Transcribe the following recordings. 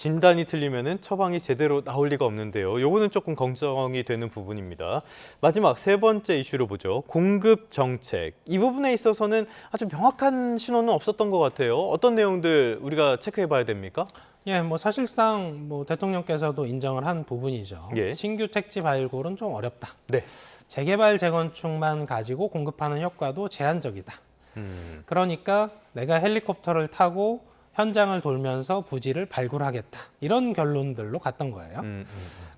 진단이 틀리면은 처방이 제대로 나올 리가 없는데요. 요거는 조금 걱정이 되는 부분입니다. 마지막 세 번째 이슈로 보죠. 공급 정책. 이 부분에 있어서는 아주 명확한 신호는 없었던 것 같아요. 어떤 내용들 우리가 체크해 봐야 됩니까? 예, 뭐 사실상 뭐 대통령께서도 인정을 한 부분이죠. 예. 신규 택지 발굴은 좀 어렵다. 네. 재개발, 재건축만 가지고 공급하는 효과도 제한적이다. 그러니까 내가 헬리콥터를 타고 현장을 돌면서 부지를 발굴하겠다. 이런 결론들로 갔던 거예요.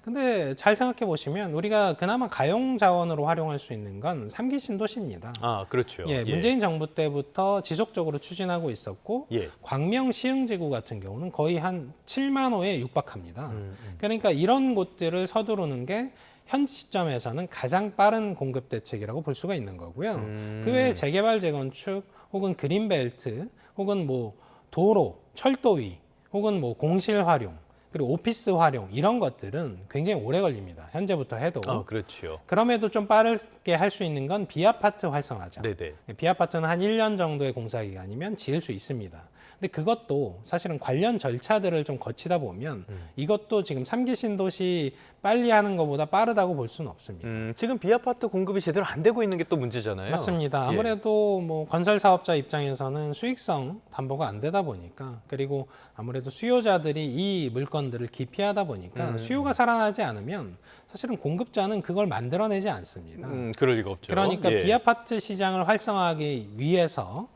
근데 잘 생각해 보시면 우리가 그나마 가용 자원으로 활용할 수 있는 건 3기 신도시입니다. 아, 그렇죠. 예, 문재인 정부 때부터 지속적으로 추진하고 있었고 예. 광명 시흥지구 같은 경우는 거의 한 7만 호에 육박합니다. 그러니까 이런 곳들을 서두르는 게 현 시점에서는 가장 빠른 공급 대책이라고 볼 수가 있는 거고요. 그 외에 재개발, 재건축 혹은 그린벨트 혹은 뭐 도로, 철도 위 혹은 뭐 공실 활용 그리고 오피스 활용 이런 것들은 굉장히 오래 걸립니다. 현재부터 해도. 그렇죠. 그럼에도 좀 빠르게 할 수 있는 건 비아파트 활성화죠. 네네. 비아파트는 한 1년 정도의 공사 기간이면 지을 수 있습니다. 근데 그것도 사실은 관련 절차들을 좀 거치다 보면 이것도 지금 3기 신도시 빨리 하는 것보다 빠르다고 볼 수는 없습니다. 지금 비아파트 공급이 제대로 안 되고 있는 게 또 문제잖아요. 맞습니다. 아무래도 뭐 건설 사업자 입장에서는 수익성 담보가 안 되다 보니까 그리고 아무래도 수요자들이 이 물건들을 기피하다 보니까 수요가 살아나지 않으면 사실은 공급자는 그걸 만들어내지 않습니다. 그럴 리가 없죠. 그러니까 예. 비아파트 시장을 활성화하기 위해서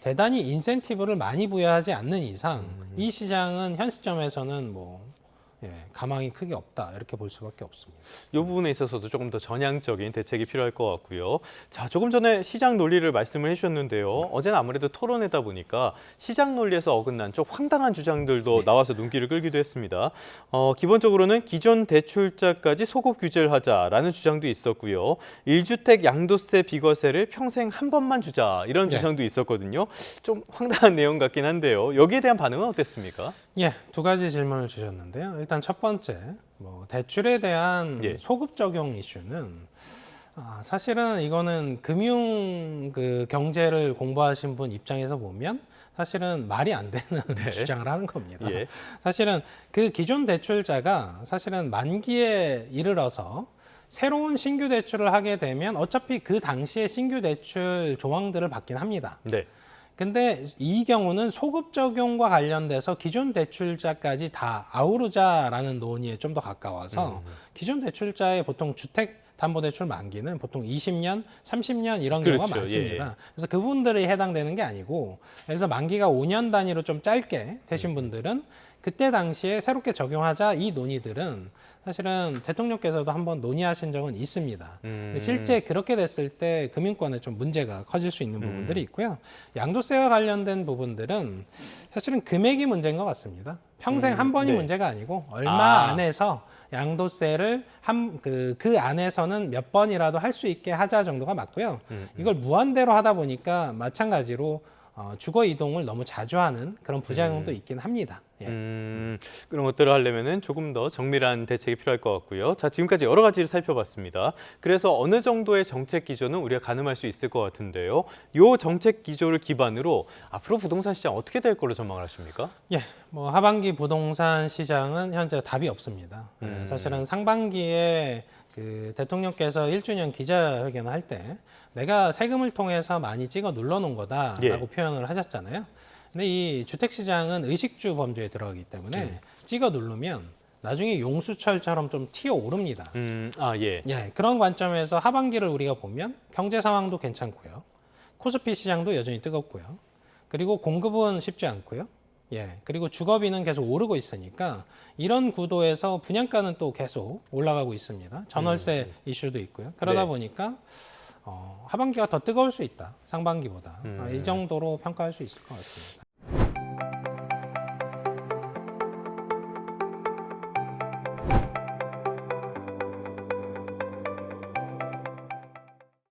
대단히 인센티브를 많이 부여하지 않는 이상 이 시장은 현 시점에서는 뭐 가망이 크게 없다 이렇게 볼 수밖에 없습니다. 이 부분에 있어서도 조금 더 전향적인 대책이 필요할 것 같고요. 자, 조금 전에 시장 논리를 말씀을 해주셨는데요. 어제는 아무래도 토론회다 보니까 시장 논리에서 어긋난 좀 황당한 주장들도 나와서 눈길을 끌기도 했습니다. 기본적으로는 기존 대출자까지 소급 규제를 하자라는 주장도 있었고요. 1주택 양도세 비과세를 평생 한 번만 주자 이런 주장도 있었거든요. 좀 황당한 내용 같긴 한데요. 여기에 대한 반응은 어땠습니까? 예, 두 가지 질문을 주셨는데요. 일단 첫 번째, 뭐 대출에 대한 소급 적용 이슈는 사실은 이거는 금융 경제를 공부하신 분 입장에서 보면 사실은 말이 안 되는 주장을 하는 겁니다. 사실은 그 기존 대출자가 사실은 만기에 이르러서 새로운 신규 대출을 하게 되면 어차피 그 당시에 신규 대출 조항들을 받긴 합니다. 근데 이 경우는 소급 적용과 관련돼서 기존 대출자까지 다 아우르자라는 논의에 좀 더 가까워서 기존 대출자의 보통 주택 담보대출 만기는 보통 20년, 30년 이런 경우가 많습니다. 그래서 그분들이 해당되는 게 아니고 그래서 만기가 5년 단위로 좀 짧게 되신 분들은 그때 당시에 새롭게 적용하자 이 논의들은 사실은 대통령께서도 한번 논의하신 적은 있습니다. 실제 그렇게 됐을 때 금융권에 좀 문제가 커질 수 있는 부분들이 있고요. 양도세와 관련된 부분들은 사실은 금액이 문제인 것 같습니다. 평생 한 번이 문제가 아니고 얼마 안에서 양도세를 그 안에서는 몇 번이라도 할 수 있게 하자 정도가 맞고요. 이걸 무한대로 하다 보니까 마찬가지로 주거 이동을 너무 자주 하는 그런 부작용도 있긴 합니다. 그런 것들을 하려면은 조금 더 정밀한 대책이 필요할 것 같고요. 자, 지금까지 여러 가지를 살펴봤습니다. 그래서 어느 정도의 정책 기조는 우리가 가늠할 수 있을 것 같은데요. 이 정책 기조를 기반으로 앞으로 부동산 시장 어떻게 될 걸로 전망을 하십니까? 뭐 하반기 부동산 시장은 현재 답이 없습니다. 사실은 상반기에 그 대통령께서 1주년 기자회견을 할 때 내가 세금을 통해서 많이 찍어 눌러놓은 거다라고 표현을 하셨잖아요. 근데 이 주택시장은 의식주 범주에 들어가기 때문에 찍어 누르면 나중에 용수철처럼 좀 튀어오릅니다. 그런 관점에서 하반기를 우리가 보면 경제 상황도 괜찮고요. 코스피 시장도 여전히 뜨겁고요. 그리고 공급은 쉽지 않고요. 그리고 주거비는 계속 오르고 있으니까 이런 구도에서 분양가는 또 계속 올라가고 있습니다. 전월세 이슈도 있고요. 그러다 보니까 하반기가 더 뜨거울 수 있다. 상반기보다. 이 정도로 평가할 수 있을 것 같습니다.